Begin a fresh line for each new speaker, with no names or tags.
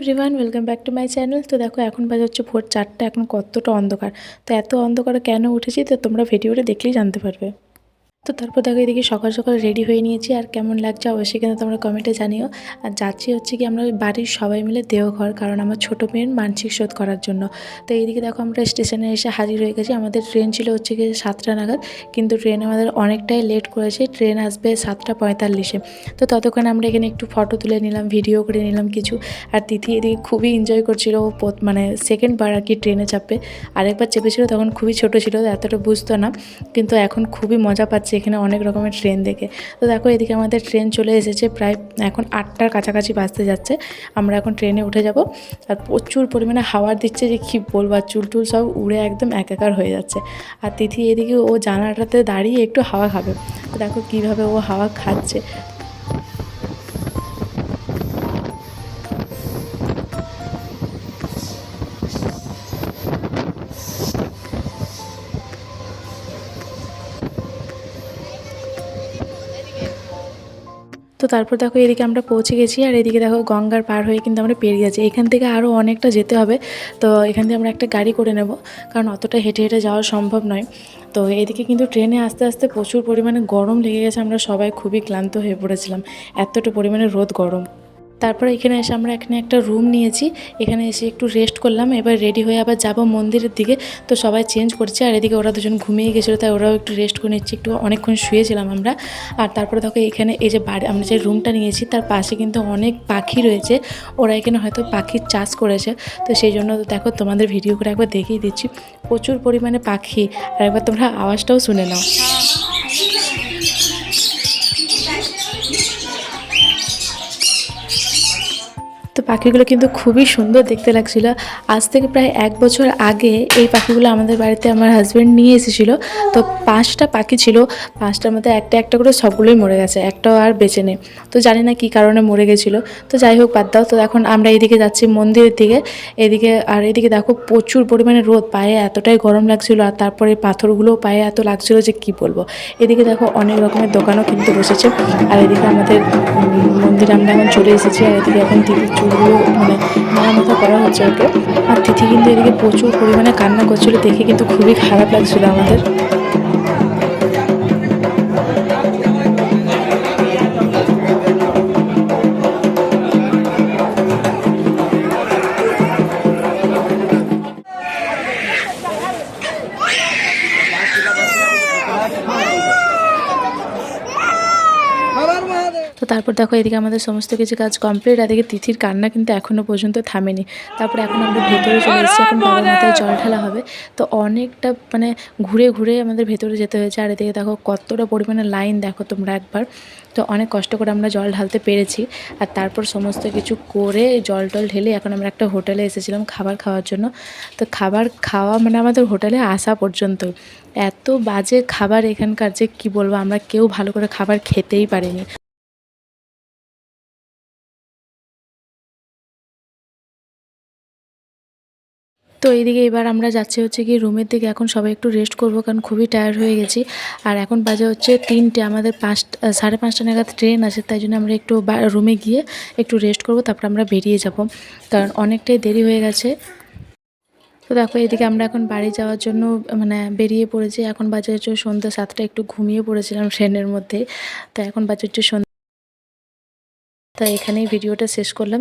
Everyone, welcome back to my channel. তো দেখো এখন বাজে হচ্ছে ভোর 4টা। এখন কতটা অন্ধকার, তো এত অন্ধকারে কেন উঠেছি তো তোমরা ভিডিওটা দেখলেই জানতে পারবে। তো তারপর দেখো এদিকে সকাল সকাল রেডি হয়ে নিয়েছি, আর কেমন লাগছে অবশ্যই কিন্তু তোমরা কমেন্টে জানিও। আর যাচ্ছি হচ্ছে কি আমরা বাড়ির সবাই মিলে দেওঘর, কারণ আমার ছোটো মেয়ের মানসিক শোধ করার জন্য। তো এইদিকে দেখো আমরা স্টেশনে এসে হাজির হয়ে গেছি। আমাদের ট্রেন ছিল হচ্ছে কি 7টা নাগাদ, কিন্তু ট্রেন আমাদের অনেকটাই লেট করেছে। ট্রেন আসবে 7টা 45-এ। তো ততক্ষণ আমরা এখানে একটু ফটো তুলে নিলাম, ভিডিও করে নিলাম কিছু। আর তিথি এদিকে খুবই এনজয় করছিল, ও মানে সেকেন্ডবার আর কি ট্রেনে চাপবে। আরেকবার চেপেছিল, তখন খুবই ছোটো ছিল, এতটা বুঝতো না, কিন্তু এখন খুবই মজা পাচ্ছে এখানে অনেক রকমের ট্রেন দেখে। তো দেখো এদিকে আমাদের ট্রেন চলে এসেছে, প্রায় এখন 8টার কাছাকাছি বাজতে যাচ্ছে। আমরা এখন ট্রেনে উঠে যাব। আর প্রচুর পরিমাণে হাওয়া দিচ্ছে, যে কী বলবো, আর চুলটুল সব উড়ে একদম একাকার হয়ে যাচ্ছে। আর তিথি এদিকে ও জানালাটাতে দাঁড়িয়ে একটু হাওয়া খাবে। তো দেখো কীভাবে ও হাওয়া খাচ্ছে। তো তারপর দেখো এদিকে আমরা পৌঁছে গেছি, আর এদিকে দেখো গঙ্গার পার হয়ে কিন্তু আমরা পেরিয়ে যাচ্ছি। এখান থেকে আরও অনেকটা যেতে হবে, তো এখান থেকে আমরা একটা গাড়ি করে নেব, কারণ অতটা হেঁটে হেঁটে যাওয়া সম্ভব নয়। তো এদিকে কিন্তু ট্রেনে আস্তে আস্তে প্রচুর পরিমাণে গরম লেগে গেছে, আমরা সবাই খুবই ক্লান্ত হয়ে পড়েছিলাম, এতটা পরিমাণে রোদ গরম। তারপরে এখানে এসে আমরা এখানে একটা রুম নিয়েছি, এখানে এসে একটু রেস্ট করলাম। এবার রেডি হয়ে আবার যাব মন্দিরের দিকে। তো সবাই চেঞ্জ করছে, আর এদিকে ওরা দুজন ঘুমিয়ে গেছিলো, তাই ওরাও একটু রেস্ট করে নিচ্ছে, একটু অনেকক্ষণ শুয়েছিলাম আমরা। আর তারপরে দেখো এখানে এই যে বাড়ি আমরা যে রুমটা নিয়েছি তার পাশে কিন্তু অনেক পাখি রয়েছে, ওরা এখানে হয়তো পাখির চাষ করেছে। তো সেই জন্য দেখো তোমাদের ভিডিও করে একবার দেখিয়ে দিচ্ছি, প্রচুর পরিমাণে পাখি। আর একবার তোমরা আওয়াজটাও শুনে নাও। তো পাখিগুলো কিন্তু খুবই সুন্দর দেখতে লাগছিল। আজ থেকে প্রায় 1 বছর আগে এই পাখিগুলো আমাদের বাড়িতে আমার হাজব্যান্ড নিয়ে এসেছিলো। তো 5টা পাখি ছিল, 5টার মধ্যে একটা একটা করে সবগুলোই মরে গেছে, একটাও আর বেঁচে নেই। তো জানি না কী কারণে মরে গেছিলো, তো যাই হোক বাদ দাও। তো এখন আমরা এইদিকে যাচ্ছি মন্দিরের দিকে। এদিকে দেখো প্রচুর পরিমাণে রোদ, পায়ে এতটাই গরম লাগছিলো, আর তারপরে পাথরগুলোও পায়ে এত লাগছিলো যে কি বলবো। এদিকে দেখো অনেক রকমের দোকানও কিন্তু বসেছে। আর এদিকে আমাদের মন্দিরে আমরা এখন চলে এসেছি, আর এদিকে এখন তিথির চুলগুলো মানে মেরামতো করা হচ্ছে ওকে। আর তিথি কিন্তু এদিকে প্রচুর পরিমাণে কান্না করছিলো, দেখে কিন্তু খুবই খারাপ লাগছিলো আমাদের। তো তারপর দেখো এদিকে আমাদের সমস্ত কিছু কাজ কমপ্লিট, আর এদিকে তিথির কান্না কিন্তু এখনও পর্যন্ত থামেনি। তারপরে এখন আমরা ভেতরে চলে এসেছি, এখন বাবার মাথায় জল ঢালা হবে। তো অনেকটা মানে ঘুরে ঘুরে আমাদের ভেতরে যেতে হয়েছে, আর এদিকে দেখো কতটা পরিমাণে লাইন দেখো তোমরা একবার। তো অনেক কষ্ট করে আমরা জল ঢালতে পেরেছি। আর তারপর সমস্ত কিছু করে জল টল ঢেলে এখন আমরা একটা হোটেলে এসেছিলাম খাবার খাওয়ার জন্য। তো খাবার খাওয়া মানে আমাদের হোটেলে আসা পর্যন্ত এত বাজে খাবার এখানকার, যে কি বলবো, আমরা কেউ ভালো করে খাবার খেতেই পারিনি। তো এইদিকে এবার আমরা যাচ্ছি হচ্ছে কি রুমের দিকে। এখন সবাই একটু রেস্ট করবো, কারণ খুবই টায়ার্ড হয়ে গেছি। আর এখন বাজে হচ্ছে 3টে, আমাদের 5:30 নাগাদ ট্রেন আছে, তাই জন্য আমরা একটু রুমে গিয়ে একটু রেস্ট করবো, তারপর আমরা বেরিয়ে যাব, কারণ অনেকটাই দেরি হয়ে গেছে। তো দেখো এদিকে আমরা এখন বাড়ি যাওয়ার জন্য মানে বেরিয়ে পড়েছি। এখন বাজে হচ্ছে সন্ধ্যা 7টা, একটু ঘুমিয়ে পড়েছিলাম ট্রেনের মধ্যে। তো এখন বাজে হচ্ছে সন্ধ্যা। তাই এখানেই ভিডিওটা শেষ করলাম।